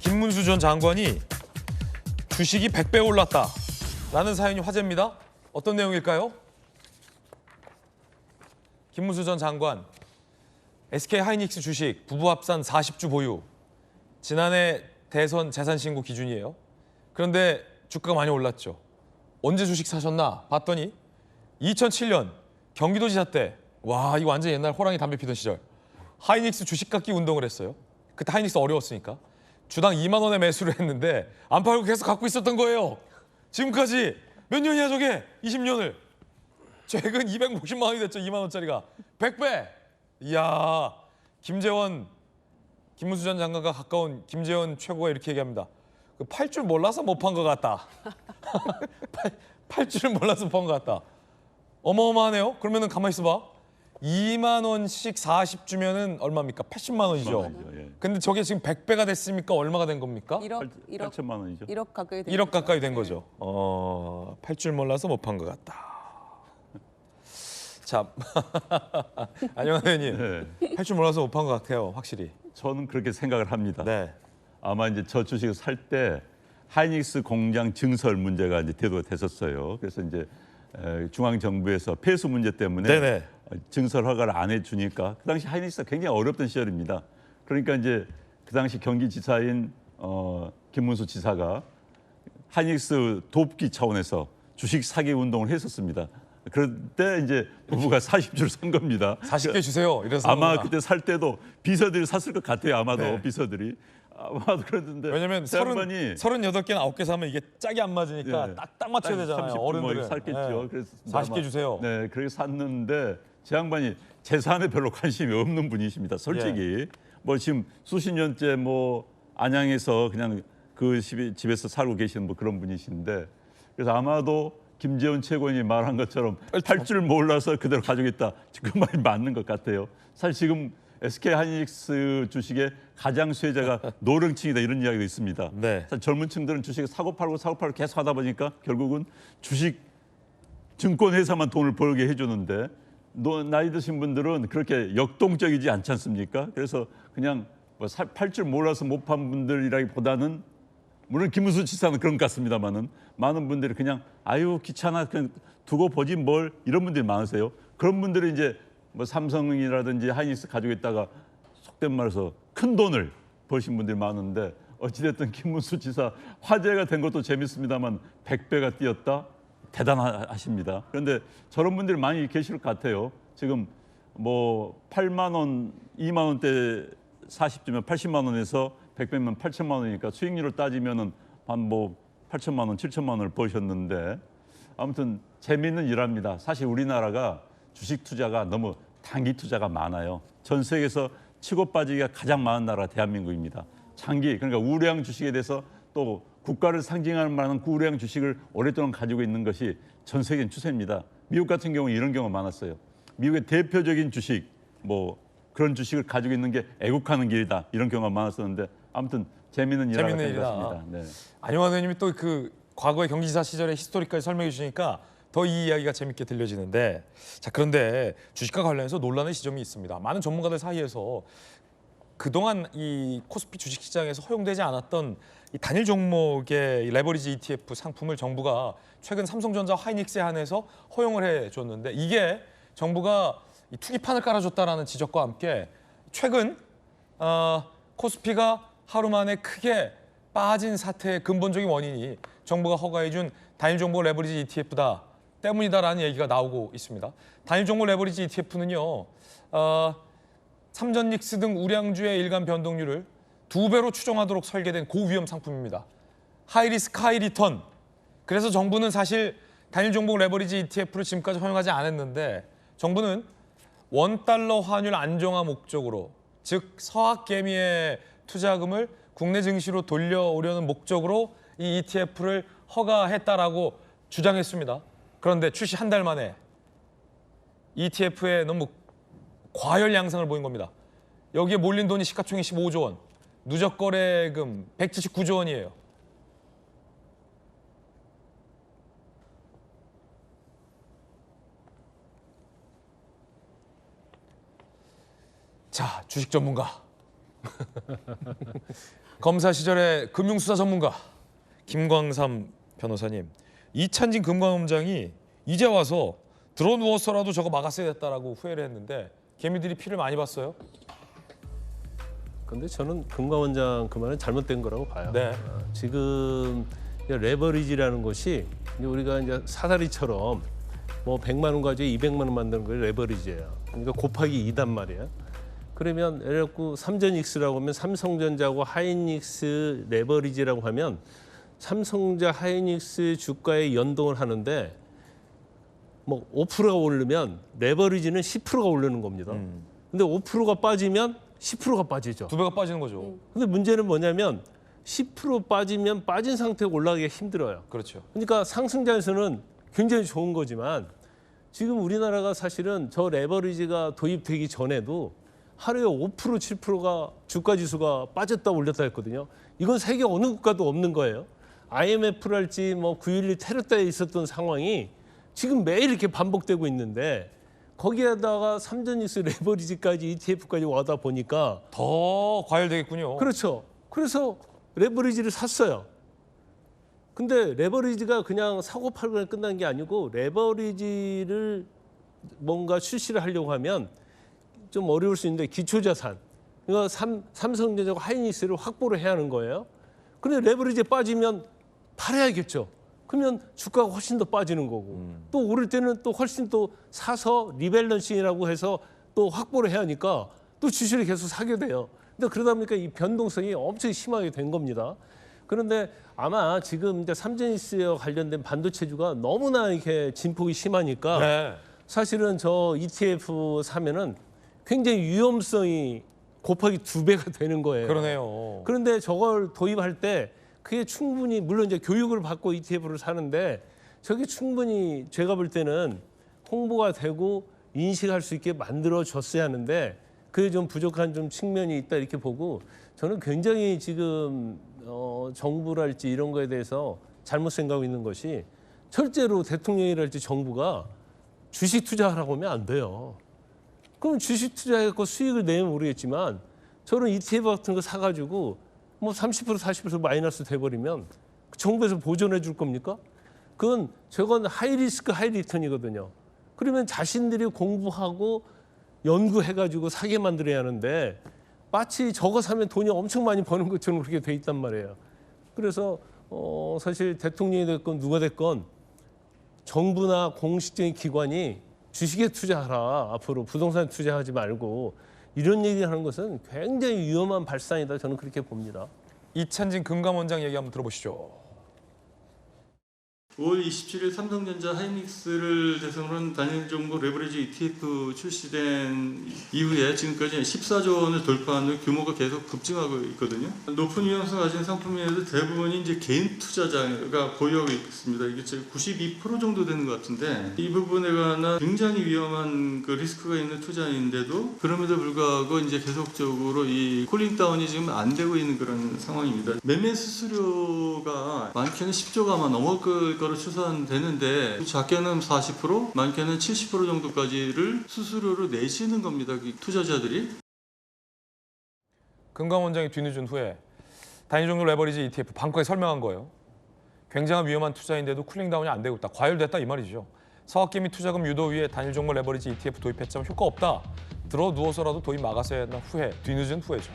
김문수 전 장관이 주식이 100배 올랐다라는 사연이 화제입니다. 어떤 내용일까요? 김문수 전 장관, SK 하이닉스 주식 부부 합산 40주 보유. 지난해 대선 재산 신고 기준이에요. 그런데 주가가 많이 올랐죠. 언제 주식 사셨나 봤더니 2007년 경기도지사 때, 와 이거 완전 옛날 호랑이 담배 피던 시절, 하이닉스 주식 갖기 운동을 했어요. 그때 하이닉스 어려웠으니까. 주당 2만 원에 매수를 했는데 안 팔고 계속 갖고 있었던 거예요. 지금까지 몇 년이야 저게? 20년을. 최근 260만 원이 됐죠. 2만 원짜리가. 100배. 이야. 김문수 전 장관과 가까운 김재원 최고가 이렇게 얘기합니다. 팔 줄 몰라서 못 판 것 같다. 팔 줄 몰라서 못 판 것 같다. 어마어마하네요. 그러면은 가만히 있어봐. 2만 원씩 40주면은 얼마입니까? 80만 원이죠. 예. 근데 저게 지금 100배가 됐으니까 얼마가 된 겁니까? 8천만 원이죠. 1억 가까이 된 1억 가까이 된 거죠. 팔 줄 몰라서 못 판 것 같다. 자, 안녕하세요, 의원님. 네. 팔 줄 몰라서 못 판 것 같아요, 확실히. 저는 그렇게 생각을 합니다. 네. 아마 이제 저 주식을 살 때 하이닉스 공장 증설 문제가 이제 대두가 됐었어요. 그래서 이제 중앙 정부에서 폐수 문제 때문에 네네. 증설 허가를 안 해주니까 그 당시 하이닉스가 굉장히 어렵던 시절입니다. 그러니까 이제 그 당시 경기지사인 김문수 지사가 하이닉스 돕기 차원에서 주식 사기 운동을 했었습니다. 그럴 때 이제 부부가 40주를 산 겁니다. 40개 주세요. 이래서 아마 그러구나. 그때 살 때도 비서들이 샀을 것 같아요. 아마도 네. 비서들이. 아마도 그랬는데 왜냐면 그 양반이 38개나 9개 사면 이게 짝이 안 맞으니까 예. 딱 맞춰야 되잖아요. 30주 뭐 어른들은. 샀겠죠. 네. 그래서 40개 주세요. 네, 그렇게 샀는데 제 양반이 재산에 별로 관심이 없는 분이십니다. 솔직히 예. 뭐 지금 수십 년째 뭐 안양에서 그냥 그 집에서 살고 계시는 뭐 그런 분이신데, 그래서 아마도 김재원 최고위원이 말한 것처럼 팔 줄 몰라서 그대로 가지고 있다. 그 말이 맞는 것 같아요. 사실 지금 SK 하이닉스 주식의 가장 수혜자가 노령층이다 이런 이야기도 있습니다. 네. 사실 젊은 층들은 주식을 사고 팔고 계속 하다 보니까 결국은 주식 증권회사만 돈을 벌게 해주는데 나이 드신 분들은 그렇게 역동적이지 않지 않습니까? 그래서 그냥 팔 줄 몰라서 못 판 분들이라기보다는, 물론 김문수 지사는 그런 것 같습니다만은 많은 분들이 그냥 아유 귀찮아 그냥 두고 보지 뭘, 이런 분들이 많으세요. 그런 분들이 이제 뭐 삼성이라든지 하이닉스 가지고 있다가 속된 말해서 큰 돈을 버신 분들이 많은데, 어찌됐든 김문수 지사 화제가 된 것도 재밌습니다만 100배가 뛰었다? 대단하십니다. 그런데 저런 분들이 많이 계실 것 같아요. 지금 뭐 8만 원, 2만 원대 40주면 80만 원에서 100배면 8천만 원이니까 수익률을 따지면은 한 뭐 8천만 원, 7천만 원을 버셨는데, 아무튼 재미있는 일합니다. 사실 우리나라가 주식 투자가 너무 단기 투자가 많아요. 전 세계에서 치고 빠지기가 가장 많은 나라가 대한민국입니다. 장기, 그러니까 우량 주식에 대해서 또 국가를 상징할 만한 우량 주식을 오랫동안 가지고 있는 것이 전 세계적인 추세입니다. 미국 같은 경우는 이런 경우가 많았어요. 미국의 대표적인 주식, 뭐 그런 주식을 가지고 있는 게 애국하는 길이다, 이런 경우가 많았었는데, 아무튼 재미있는 일화가 된 것 같습니다. 네. 안영환 의원님이 또 그 과거의 경기지사 시절의 히스토리까지 설명해 주시니까 더 이 이야기가 재밌게 들려지는데, 자 그런데 주식과 관련해서 논란의 지점이 있습니다. 많은 전문가들 사이에서 그동안 이 코스피 주식시장에서 허용되지 않았던 이 단일 종목의 이 레버리지 ETF 상품을 정부가 최근 삼성전자 하이닉스에 한해서 허용을 해줬는데, 이게 정부가 이 투기판을 깔아줬다라는 지적과 함께 최근 코스피가 하루 만에 크게 빠진 사태의 근본적인 원인이 정부가 허가해준 단일 종목 레버리지 ETF다 때문이다라는 얘기가 나오고 있습니다. 단일 종목 레버리지 ETF는요, 삼전닉스 등 우량주의 일간 변동률을 2배로 추정하도록 설계된 고위험 상품입니다. 하이리스크 하이리턴. 그래서 정부는 사실 단일 종목 레버리지 ETF를 지금까지 허용하지 않았는데, 정부는 원달러 환율 안정화 목적으로, 즉 서학개미의 투자금을 국내 증시로 돌려오려는 목적으로 이 ETF를 허가했다라고 주장했습니다. 그런데 출시 한 달 만에 ETF에 너무 과열 양상을 보인 겁니다. 여기에 몰린 돈이 시가총액 15조 원, 누적 거래금 179조 원이에요. 자, 주식 전문가 검사 시절의 금융수사 전문가 김광삼 변호사님, 이찬진 금감원장이 이제 와서 들어 누웠어라도 저거 막았어야 됐다라고 후회를 했는데 개미들이 피를 많이 봤어요. 근데 저는 금감원장 그 말은 잘못된 거라고 봐요. 네. 지금 레버리지라는 것이 이제 우리가 이제 사다리처럼 뭐 100만 원 가지고 200만 원 만드는 게 레버리지예요. 그러니까 곱하기 2단 말이에요. 그러면 예를 들고 삼전익스라고 하면 삼성전자하고 하이닉스 레버리지라고 하면 삼성전자 하이닉스 주가에 연동을 하는데 뭐 5%가 오르면 레버리지는 10%가 오르는 겁니다. 근데 5%가 빠지면 10%가 빠지죠. 2배가 빠지는 거죠. 근데 문제는 뭐냐면 10% 빠지면 빠진 상태로 올라가기가 힘들어요. 그렇죠. 그러니까 상승장에서는 굉장히 좋은 거지만 지금 우리나라가 사실은 저 레버리지가 도입되기 전에도 하루에 5% 7%가 주가 지수가 빠졌다 올렸다 했거든요. 이건 세계 어느 국가도 없는 거예요. IMF랄지 뭐 9.11 테러 때 있었던 상황이 지금 매일 이렇게 반복되고 있는데 거기에다가 삼전익스 레버리지까지 ETF까지 와다 보니까 더 과열되겠군요. 그렇죠. 그래서 레버리지를 샀어요. 근데 레버리지가 그냥 사고 팔고 끝난 게 아니고 레버리지를 뭔가 출시를 하려고 하면 좀 어려울 수 있는데 기초자산, 그러니까 삼성전자와 하이닉스를 확보를 해야 하는 거예요. 근데 레버리지에 빠지면 팔아야겠죠. 그러면 주가가 훨씬 더 빠지는 거고 또 오를 때는 또 훨씬 또 사서 리밸런싱이라고 해서 또 확보를 해야 하니까 또 주식을 계속 사게 돼요. 근데 그러다 보니까 이 변동성이 엄청 심하게 된 겁니다. 그런데 아마 지금 이제 삼전익스와 관련된 반도체주가 너무나 이렇게 진폭이 심하니까 네. 사실은 저 ETF 사면은 굉장히 위험성이 곱하기 2배가 되는 거예요. 그러네요. 그런데 저걸 도입할 때 그게 충분히 물론 이제 교육을 받고 ETF를 사는데 저게 충분히 제가 볼 때는 홍보가 되고 인식할 수 있게 만들어 줬어야 하는데 그게 좀 부족한 좀 측면이 있다 이렇게 보고 저는 굉장히 지금 정부랄지 이런 거에 대해서 잘못 생각하고 있는 것이 절대로 대통령이랄지 정부가 주식 투자하라고 하면 안 돼요. 그럼 주식 투자해서 수익을 내면 모르겠지만 저런 ETF 같은 거 사가지고 뭐 30% 40% 마이너스 돼버리면 정부에서 보존해 줄 겁니까? 저건 하이리스크 하이리턴이거든요. 그러면 자신들이 공부하고 연구해가지고 사게 만들어야 하는데 마치 저거 사면 돈이 엄청 많이 버는 것처럼 그렇게 돼 있단 말이에요. 그래서 사실 대통령이 됐건 누가 됐건 정부나 공식적인 기관이 주식에 투자하라. 앞으로 부동산 투자하지 말고 이런 얘기를 하는 것은 굉장히 위험한 발상이다. 저는 그렇게 봅니다. 이찬진 금감원장 얘기 한번 들어보시죠. 5월 27일 삼성전자 하이닉스를 대상으로 한 단일 정보 레버리지 ETF 출시된 이후에 지금까지 14조 원을 돌파하는 규모가 계속 급증하고 있거든요. 높은 위험성 가진 상품에도 대부분이 이제 개인 투자자가 보유하고 있습니다. 이게 92% 정도 되는 것 같은데 이 부분에 관한 굉장히 위험한 그 리스크가 있는 투자인데도 그럼에도 불구하고 이제 계속적으로 이 쿨링 다운이 지금 안 되고 있는 그런 상황입니다. 매매 수수료가 많게는 10조가 아마 넘을 거로 추산되는데 작게는 40%, 많게는 70% 정도까지를 수수료로 내시는 겁니다. 투자자들이. 금감원장이 뒤늦은 후에 단위 종료 레버리지 ETF 방과에 설명한 거예요. 굉장한 위험한 투자인데도 쿨링다운이 안 되고 있다. 과열됐다 이 말이죠. 서학개미 투자금 유도 위에 단일 종목 레버리지 ETF 도입했지만 효과 없다. 들어 누워서라도 도입 막았어야 했나 후회, 뒤늦은 후회죠.